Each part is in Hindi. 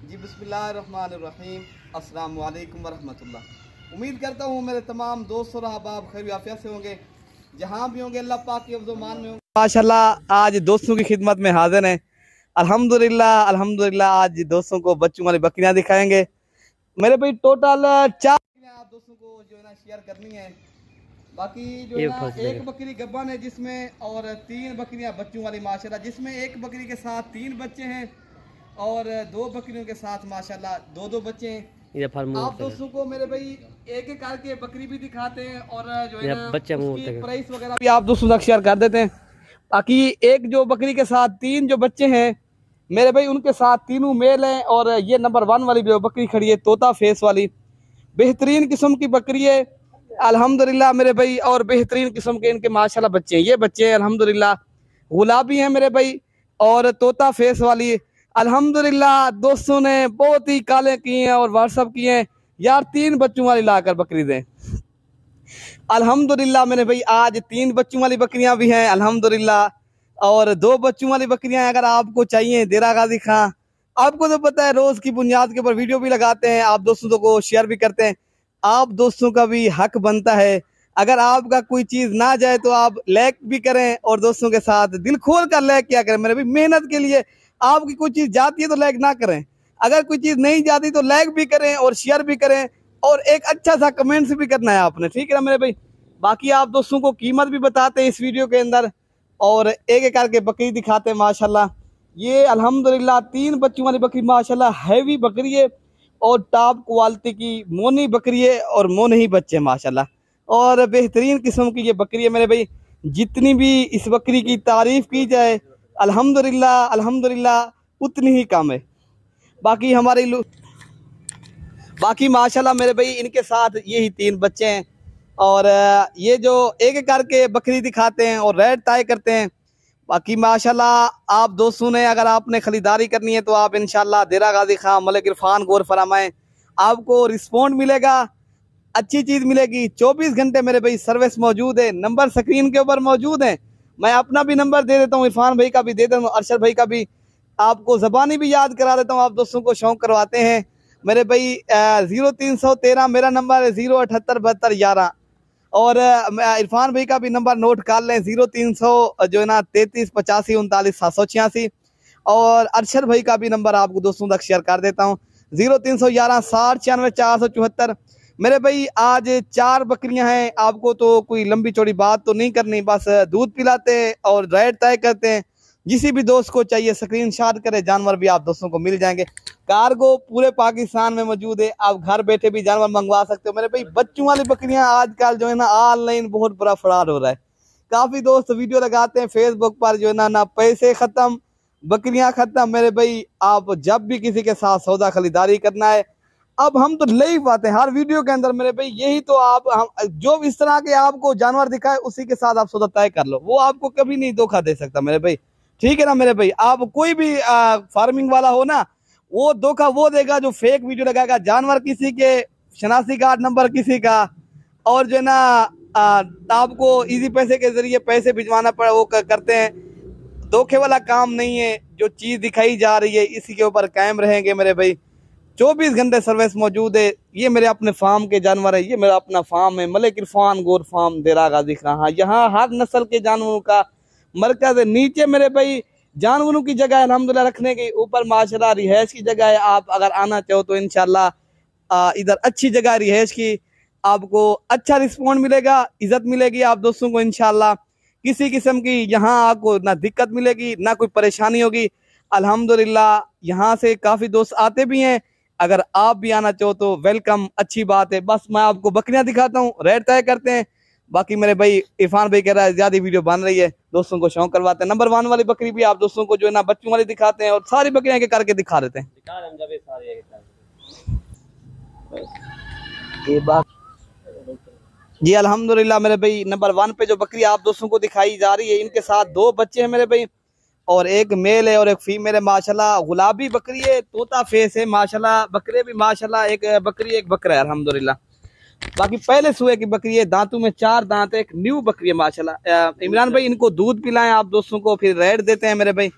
जी बिस्मिल्लाहिर्रहमानिर्रहीम, अस्सलामु अलैकुम वरहमतुल्लाह। उम्मीद करता हूँ मेरे तमाम दोस्त और अहबाब खैर आफियत से होंगे, जहाँ भी होंगे अल्लाह पाक के अफ़ज़ो-मान में होंगे। माशाल्लाह आज दोस्तों की खिदमत में हाजिर हैं। अल्हम्दुलिल्लाह अल्हम्दुलिल्लाह आज दोस्तों को बच्चों वाली बकरियाँ दिखाएंगे। मेरे भाई टोटल 4 बकरियाँ आप दोस्तों को जो है ना शेयर करनी है। बाकी जो है ना एक बकरी गब्बन है जिसमें, और 3 बकरियाँ बच्चों वाली माशाल्लाह, जिसमें एक बकरी के साथ 3 बच्चे हैं और 2 बकरियों के साथ माशाल्लाह 2 बच्चे हैं। आप दोस्तों को मेरे भाई एक एक करके बकरी भी दिखाते हैं और जो है ना उसकी प्राइस वगैरह भी आप दोस्तों तक शेयर कर देते हैं। बाकी एक जो बकरी के साथ 3 जो बच्चे हैं मेरे भाई, उनके साथ तीनों मेल हैं। और ये नंबर 1 वाली जो बकरी खड़ी है तोता फेस वाली, बेहतरीन किस्म की बकरी है अल्हम्दुलिल्लाह मेरे भाई। और बेहतरीन किस्म के इनके माशाल्लाह बच्चे हैं। ये बच्चे हैं अल्हम्दुलिल्लाह गुलाबी हैं मेरे भाई, और तोता फेस वाली अल्हम्दुलिल्लाह दोस्तों ने बहुत ही काले किए हैं और व्हाट्सअप किए हैं यार 3 बच्चों वाली लाकर बकरी दें। अल्हम्दुलिल्लाह मेरे भाई आज 3 बच्चों वाली बकरियां भी हैं अल्हम्दुलिल्लाह, और 2 बच्चों वाली बकरियां अगर आपको चाहिए देरा गाजी खां, आपको तो पता है रोज की बुनियाद के ऊपर वीडियो भी लगाते हैं, आप दोस्तों को शेयर भी करते हैं। आप दोस्तों का भी हक बनता है, अगर आपका कोई चीज ना जाए तो आप लाइक भी करें और दोस्तों के साथ दिल खोल कर लाइक क्या करें मेरे भाई। मेहनत के लिए आपकी कोई चीज जाती है तो लाइक ना करें, अगर कोई चीज नहीं जाती तो लाइक भी करें और शेयर भी करें और एक अच्छा सा कमेंट्स भी करना है आपने, ठीक है ना मेरे भाई। बाकी आप दोस्तों को कीमत भी बताते हैं इस वीडियो के अंदर और एक एक करके बकरी दिखाते हैं माशाल्लाह। ये अल्हम्दुलिल्लाह 3 बच्चों वाली बकरी माशाल्लाह हैवी बकरी है और टॉप क्वालिटी की मोनी बकरी है और मोने ही बच्चे माशाल्लाह, और बेहतरीन किस्म की ये बकरी है मेरे भाई। जितनी भी इस बकरी की तारीफ की जाए अल्हम्दुलिल्लाह अल्हम्दुलिल्लाह उतनी ही कम है। बाकी बाकी माशाल्लाह मेरे भाई इनके साथ यही 3 बच्चे हैं और ये जो एक एक करके बकरी दिखाते हैं और रेट तय करते हैं। बाकी माशाल्लाह आप दोस्तों ने अगर आपने खरीदारी करनी है तो आप इंशाल्लाह देरा गाजी खां मलिक इरफान गौर फरमाएं, आपको रिस्पॉन्ड मिलेगा, अच्छी चीज़ मिलेगी। 24 घंटे मेरे भाई सर्विस मौजूद है, नंबर स्क्रीन के ऊपर मौजूद है। मैं अपना भी नंबर दे देता हूँ, इरफान भाई का भी दे देता हूँ, अरशद भाई का भी, आपको ज़बानी भी याद करा देता हूँ, आप दोस्तों को शौक करवाते हैं मेरे भाई। 0313 मेरा नंबर है, 0787211, और इरफान भाई का भी नंबर नोट कर लें, 0300 जो है ना 33 85 39 786, और अरशद भाई का भी नंबर आपको दोस्तों तक शेयर कर देता हूँ, 0311 60 96 474। मेरे भाई आज 4 बकरियां हैं, आपको तो कोई लंबी चौड़ी बात तो नहीं करनी, बस दूध पिलाते हैं और रेट तय करते हैं। जिसी भी दोस्त को चाहिए स्क्रीनशॉट करे, जानवर भी आप दोस्तों को मिल जाएंगे। कार्गो पूरे पाकिस्तान में मौजूद है, आप घर बैठे भी जानवर मंगवा सकते हो मेरे भाई। बच्चों वाली बकरियां आजकल जो है ना ऑनलाइन बहुत बड़ा फ्रॉड हो रहा है। काफी दोस्त वीडियो लगाते हैं फेसबुक पर, जो है ना पैसे खत्म बकरियां खत्म मेरे भाई। आप जब भी किसी के साथ सौदा खरीदारी करना है, अब हम तो ले ही पाते हैं हर वीडियो के अंदर मेरे भाई। यही तो आप हम जो इस तरह के आपको जानवर दिखाए उसी के साथ आप सौदा तय कर लो, वो आपको कभी नहीं धोखा दे सकता मेरे भाई, ठीक है ना मेरे भाई। आप कोई भी फार्मिंग वाला हो ना, वो धोखा वो देगा जो फेक वीडियो लगाएगा, जानवर किसी के, शनाख्ती कार्ड नंबर किसी का, और जो है ना आपको इजी पैसे के जरिए पैसे भिजवाना पड़े, वो करते हैं। धोखे वाला काम नहीं है, जो चीज़ दिखाई जा रही है इसी के ऊपर कायम रहेंगे मेरे भाई। 24 घंटे सर्विस मौजूद है। ये मेरे अपने फार्म के जानवर है, ये मेरा अपना फार्म है मलिक इरफान गौर फार्म देरा गाजी खां। यहाँ हर नस्ल के जानवरों का मरकज है। नीचे मेरे भाई जानवरों की जगह है अल्हम्दुलिल्लाह रखने की, ऊपर माशाल्लाह रिहाइश की जगह है। आप अगर आना चाहो तो इंशाल्लाह इधर अच्छी जगह रिहाइश की, आपको अच्छा रिस्पॉन्ड मिलेगा, इज्जत मिलेगी आप दोस्तों को इंशाल्लाह। किसी किस्म की यहाँ आपको ना दिक्कत मिलेगी ना कोई परेशानी होगी अल्हम्दुलिल्लाह। यहाँ से काफ़ी दोस्त आते भी हैं, अगर आप भी आना चाहो तो वेलकम, अच्छी बात है। बस मैं आपको बकरियां दिखाता हूँ, रेट तय करते हैं। बाकी मेरे भाई इरफान भाई कह रहा है ज्यादा वीडियो बन रही है, दोस्तों को शौक करवाते हैं। नंबर 1 वाली बकरी भी आप दोस्तों को जो है ना बच्चों वाली दिखाते हैं और सारी बकरियां के करके दिखा देते हैं। ये बात जी अल्हम्दुलिल्लाह मेरे भाई नंबर 1 पे जो बकरी आप दोस्तों को दिखाई जा रही है, इनके साथ 2 बच्चे हैं मेरे भाई, और एक मेल है और एक फीमेल है माशाल्लाह। गुलाबी बकरी है, तोता फेस है माशाल्लाह। बकरे भी माशाल्लाह, एक बकरी एक बकरा है अल्हम्दुलिल्लाह। बाकी पहले सुए की बकरी है, दांतों में 4 दांत है, एक न्यू बकरी है माशाल्लाह। इमरान भाई इनको दूध पिलाएं आप दोस्तों को, फिर रेट देते हैं मेरे भाई।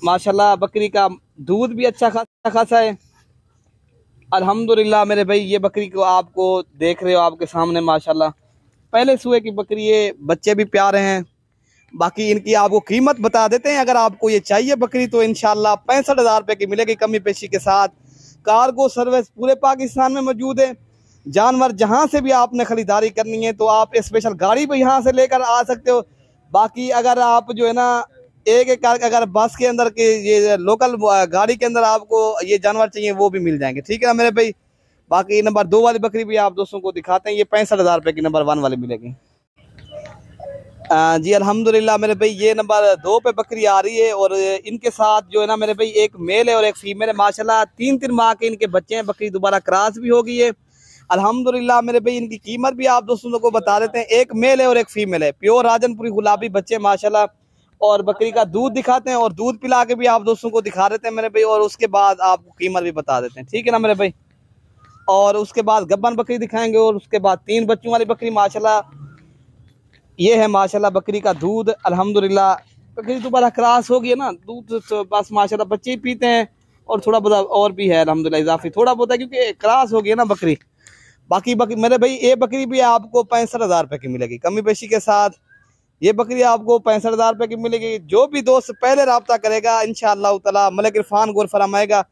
माशाल्लाह बकरी का दूध भी अच्छा खासा है अल्हम्दुलिल्लाह। मेरे भाई ये बकरी को आपको देख रहे हो आपके सामने माशाल्लाह पहले सुए की बकरी है, बच्चे भी प्यारे हैं। बाकी इनकी आपको कीमत बता देते हैं, अगर आपको ये चाहिए बकरी तो इंशाल्लाह 65,000 रुपये की मिलेगी कमी पेशी के साथ। कार्गो सर्विस पूरे पाकिस्तान में मौजूद है। जानवर जहाँ से भी आपने ख़रीदारी करनी है तो आप स्पेशल गाड़ी भी यहाँ से लेकर आ सकते हो। बाकी अगर आप जो है ना एक अगर बस के अंदर के ये लोकल गाड़ी के अंदर आपको ये जानवर चाहिए वो भी मिल जाएंगे, ठीक है ना मेरे भाई। बाकी नंबर 2 वाली बकरी भी आप दोस्तों को दिखाते हैं, ये 65,000 रुपये की नंबर 1 वाली मिलेगी। जी अल्हम्दुलिल्लाह मेरे भाई ये नंबर 2 पे बकरी आ रही है और इनके साथ जो है ना मेरे भाई एक मेल है और एक फीमेल है माशाल्लाह। 3 माह के इनके बच्चे हैं, बकरी दोबारा क्रॉस भी हो गई है अल्हम्दुलिल्लाह। मेरे भाई इनकी कीमत भी आप दोस्तों को बता देते हैं, एक मेल है और एक फीमेल है, प्योर राजनपुरी गुलाबी बच्चे माशाल्लाह। और बकरी का दूध दिखाते हैं और दूध पिला के भी आप दोस्तों को दिखा देते हैं मेरे भाई, और उसके बाद आपको कीमत भी बता देते हैं, ठीक है ना मेरे भाई। और उसके बाद गब्बन बकरी दिखाएंगे और उसके बाद 3 बच्चों वाली बकरी माशाल्लाह ये है माशाल्लाह बकरी का दूध अल्हम्दुलिल्लाह। बकरी दोबारा क्रॉस हो गई है ना, दूध तो बस माशाल्लाह बच्चे ही पीते हैं और थोड़ा बहुत और भी है अल्हम्दुलिल्लाह इजाफी थोड़ा बहुत है क्योंकि क्रॉस हो गई है ना बकरी। बाकी बकरी मेरे भाई ये बकरी भी आपको 65,000 रुपये की मिलेगी कमी पेशी के साथ। ये बकरी आपको 65,000 रुपये की मिलेगी। जो भी दोस्त पहले रब्ता करेगा इंशाअल्लाह ताला मलिक इरफान गौर फरमाएगा,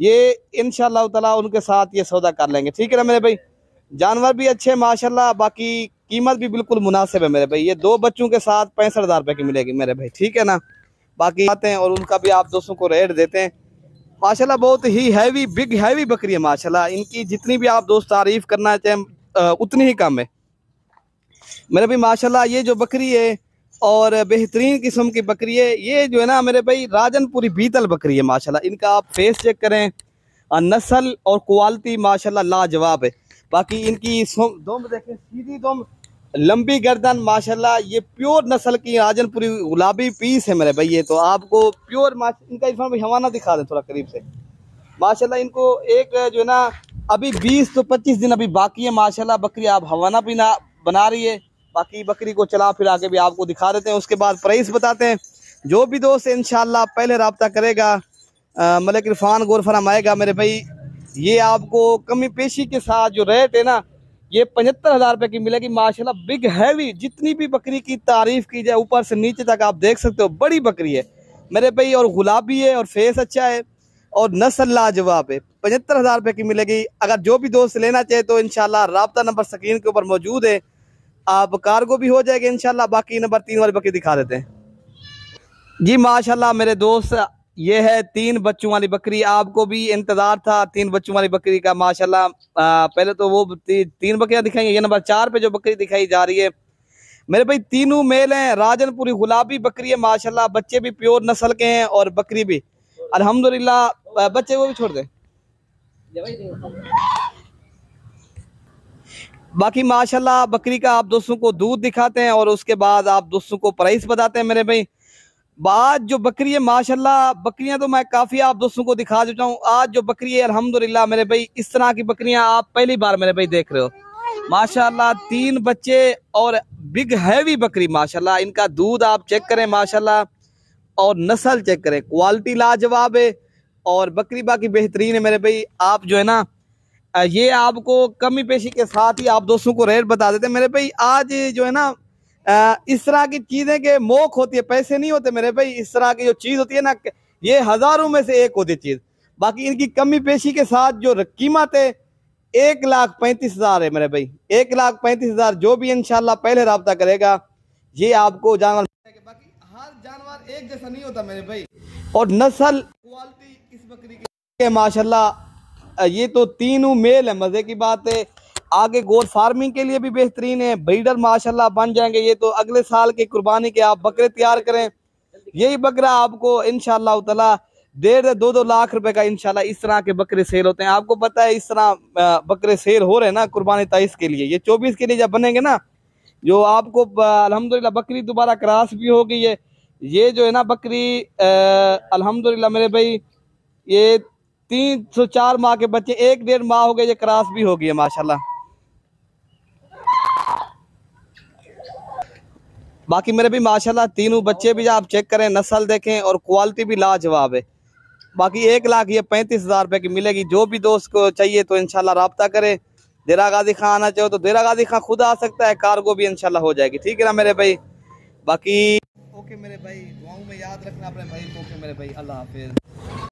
ये इंशाअल्लाह ताला उनके साथ ये सौदा कर लेंगे, ठीक है ना मेरे भाई। जानवर भी अच्छे माशाल्लाह, बाकी कीमत भी बिल्कुल मुनासिब है मेरे भाई। ये 2 बच्चों के साथ 65,000 रुपये की मिलेगी मेरे भाई, ठीक है ना। बाकी आते हैं और उनका भी आप दोस्तों को रेट देते हैं माशाल्लाह। बहुत ही हैवी बिग हैवी बकरी है माशाल्लाह, इनकी जितनी भी आप दोस्त तारीफ करना चाहें उतनी ही कम है मेरे भाई माशाल्लाह। ये जो बकरी है और बेहतरीन किस्म की बकरी है, ये जो है ना मेरे भाई राजनपुरी बीतल बकरी है माशाल्लाह। इनका आप फेस चेक करें, नस्ल और क्वालिटी माशाल्लाह लाजवाब है। बाकी इनकी दुम देखें, सीधी दुम, लंबी गर्दन माशाल्लाह। ये प्योर नस्ल की राजनपुरी गुलाबी पीस है मेरे भाई। ये तो आपको प्योर इनका इरफान भाई हवाना दिखा दें थोड़ा करीब से माशाल्लाह। इनको एक जो है ना अभी 20 तो 25 दिन अभी बाकी है माशाल्लाह। बकरी आप हवाना भी ना बना रही है। बाकी बकरी को चला फिर आके भी आपको दिखा देते हैं, उसके बाद प्राइस बताते हैं। जो भी दोस्त इंशाल्लाह पहले रब्ता करेगा मलिक इरफान गौर फरमाएगा मेरे भाई, ये आपको कमी पेशी के साथ जो रेट है ना ये 75,000 रुपये की मिलेगी माशाल्लाह। बिग हैवी जितनी भी बकरी की तारीफ की जाए ऊपर से नीचे तक आप देख सकते हो, बड़ी बकरी है मेरे भाई और गुलाबी है और फेस अच्छा है और नस्ल लाजवाब है। 75,000 रुपये की मिलेगी। अगर जो भी दोस्त लेना चाहे तो इंशाल्लाह राब्ता नंबर स्क्रीन के ऊपर मौजूद है, आप कार्गो भी हो जाएगा इंशाल्लाह। बाकी नंबर 3 वाली बकरी दिखा देते हैं जी माशाल्लाह मेरे दोस्त। ये है 3 बच्चों वाली बकरी, आपको भी इंतजार था 3 बच्चों वाली बकरी का माशाल्लाह। पहले तो वो 3 बकरियां दिखाई, ये नंबर 4 पे जो बकरी दिखाई जा रही है मेरे भाई, तीनों मेल हैं, राजनपुरी गुलाबी बकरी है माशाल्लाह। बच्चे भी प्योर नस्ल के हैं और बकरी भी अल्हम्दुलिल्लाह। बच्चे वो भी छोड़ दे। बाकी माशाल्लाह बकरी का आप दोस्तों को दूध दिखाते हैं और उसके बाद आप दोस्तों को प्राइस बताते हैं मेरे भाई। बात जो बकरी है माशाल्लाह, बकरियां तो मैं काफ़ी आप दोस्तों को दिखा देता हूँ। आज जो बकरी है अल्हम्दुलिल्लाह मेरे भाई, इस तरह की बकरियां आप पहली बार मेरे भाई देख रहे हो माशाल्लाह। 3 बच्चे और बिग हैवी बकरी माशाल्लाह। इनका दूध आप चेक करें माशाल्लाह और नस्ल चेक करें, क्वालिटी लाजवाब है और बकरी बाकी बेहतरीन है मेरे भाई। आप जो है ना ये आपको कमी पेशी के साथ ही आप दोस्तों को रेट बता देते हैं मेरे भाई। आज जो है ना इस तरह की चीजें के मोक होती है, पैसे नहीं होते मेरे भाई। इस तरह की जो चीज होती है ना, ये हजारों में से एक होती है चीज। बाकी इनकी कमी पेशी के साथ जो कीमत है 1,35,000 है मेरे भाई, 1,35,000। जो भी इंशाल्लाह पहले रब्ता करेगा ये आपको जानवर। बाकी हर जानवर एक जैसा नहीं होता मेरे भाई, और नस्ल क्वालिटी इस बकरी की माशाल्लाह। ये तो तीनों मेल है, मजे की बात है। आगे गोट फार्मिंग के लिए भी बेहतरीन है, ब्रीडर माशाल्लाह बन जाएंगे। ये तो अगले साल की कुर्बानी के आप बकरे तैयार करें, यही बकरा आपको इंशाल्लाह ताला 1.5-2 लाख रुपए का इंशाल्लाह इस तरह के बकरे सेल होते हैं। आपको पता है इस तरह बकरे सेल हो रहे हैं ना कुर्बानी 23 के लिए, ये 24 के लिए जब बनेंगे ना, जो आपको अल्हम्दुलिल्लाह बकरी दोबारा क्रॉस भी हो गई है। ये जो है ना बकरी अल्हम्दुलिल्लाह मेरे भाई, ये 304 माह के बच्चे, 1-1.5 माह हो गए, ये क्रॉस भी हो गई है माशाल्लाह। बाकी मेरे भी माशाल्लाह तीनों बच्चे भी आप चेक करें, नस्ल देखें और क्वालिटी भी लाजवाब है। बाकी 1 लाख ये 35,000 रुपए की मिलेगी। जो भी दोस्त को चाहिए तो इंशाल्लाह राब्ता करे। देरा गाजी खां आना चाहो तो देरा गाजी खां खुद आ सकता है, कार्गो भी इंशाल्लाह हो जाएगी। ठीक है ना मेरे भाई। बाकी ओके मेरे भाई, दुआओं में याद रखना अपने भाई को। ओके मेरे भाई, अल्लाह हाफिज।